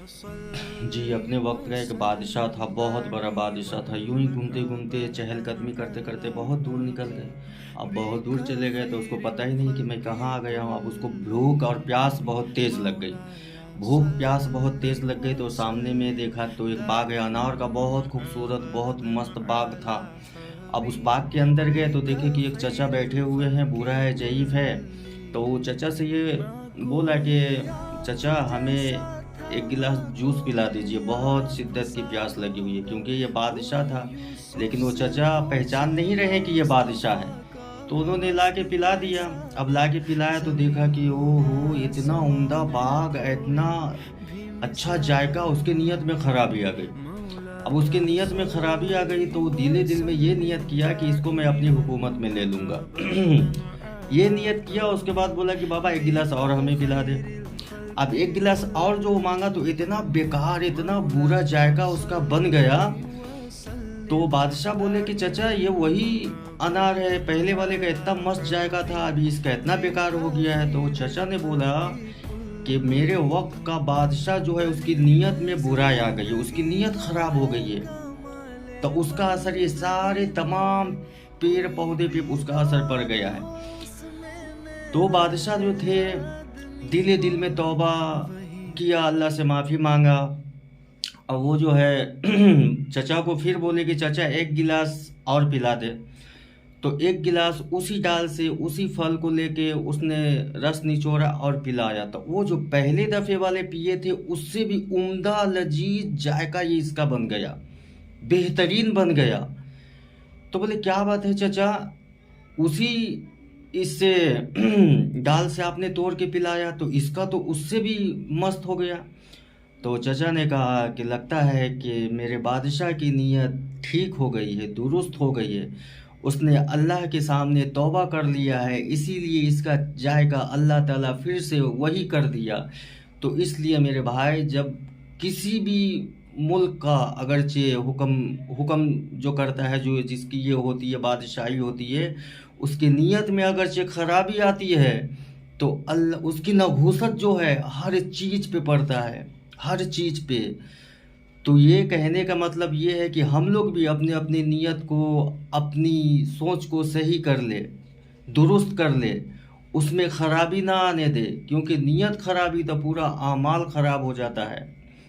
जी, अपने वक्त का एक बादशाह था, बहुत बड़ा बादशाह था। यूं ही घूमते घूमते चहलकदमी करते करते बहुत दूर निकल गए। अब बहुत दूर चले गए तो उसको पता ही नहीं कि मैं कहाँ आ गया हूँ। अब उसको भूख और प्यास बहुत तेज लग गई। भूख प्यास बहुत तेज लग गई तो सामने में देखा तो एक बाग है, अनार का, बहुत खूबसूरत बहुत मस्त बाग था। अब उस बाग के अंदर गए तो देखे कि एक चचा बैठे हुए हैं, बूढ़ा है, ज़ईफ है। तो वो चचा से ये बोला कि चचा, हमें एक गिलास जूस पिला दीजिए, बहुत शिद्दत की प्यास लगी हुई है। क्योंकि ये बादशाह था, लेकिन वो चचा पहचान नहीं रहे कि ये बादशाह है। तो उन्होंने ला के पिला दिया। अब ला के पिलाया तो देखा कि ओहो, इतना उम्दा बाग, इतना अच्छा जायका, उसके नीयत में खराबी आ गई। अब उसके नीयत में खराबी आ गई तो दिले दिल में ये नियत किया कि इसको मैं अपनी हुकूमत में ले लूँगा। ये नियत किया। उसके बाद बोला कि बाबा एक गिलास और हमें पिला दे। अब एक गिलास और जो मांगा तो इतना बेकार, इतना बुरा जायका उसका बन गया। तो बादशाह बोले कि चचा, ये वही अनार है, पहले वाले का इतना मस्त जायका था, अभी इसका इतना बेकार हो गया है। तो चचा ने बोला कि मेरे वक्त का बादशाह जो है, उसकी नीयत में बुराई आ गई है, उसकी नीयत खराब हो गई है। तो उसका असर ये सारे तमाम पेड़ पौधे पे उसका असर पड़ गया है। तो बादशाह जो थे, दिले दिल में तौबा किया, अल्लाह से माफ़ी मांगा। अब वो जो है चचा को फिर बोले कि चचा एक गिलास और पिला दे। तो एक गिलास उसी डाल से उसी फल को लेके उसने रस निचोड़ा और पिलाया। तो वो जो पहले दफ़े वाले पिए थे उससे भी उम्दा लजीज जायका ये इसका बन गया, बेहतरीन बन गया। तो बोले क्या बात है चचा, उसी इससे डाल से आपने तोड़ के पिलाया, तो इसका तो उससे भी मस्त हो गया। तो चचा ने कहा कि लगता है कि मेरे बादशाह की नीयत ठीक हो गई है, दुरुस्त हो गई है। उसने अल्लाह के सामने तौबा कर लिया है, इसीलिए इसका जायका अल्लाह ताला फिर से वही कर दिया। तो इसलिए मेरे भाई, जब किसी भी मुल्क का अगरचे हुक्म हुक्म जो करता है, जो जिसकी ये होती है बादशाही होती है, उसकी नीयत में अगरचे खराबी आती है तो अल्लाह उसकी नहुसत जो है हर चीज़ पे पड़ता है, हर चीज़ पे। तो ये कहने का मतलब ये है कि हम लोग भी अपने अपनी नीयत को, अपनी सोच को सही कर ले, दुरुस्त कर ले, उसमें खराबी ना आने दे। क्योंकि नीयत खराबी तो पूरा आमाल खराब हो जाता है।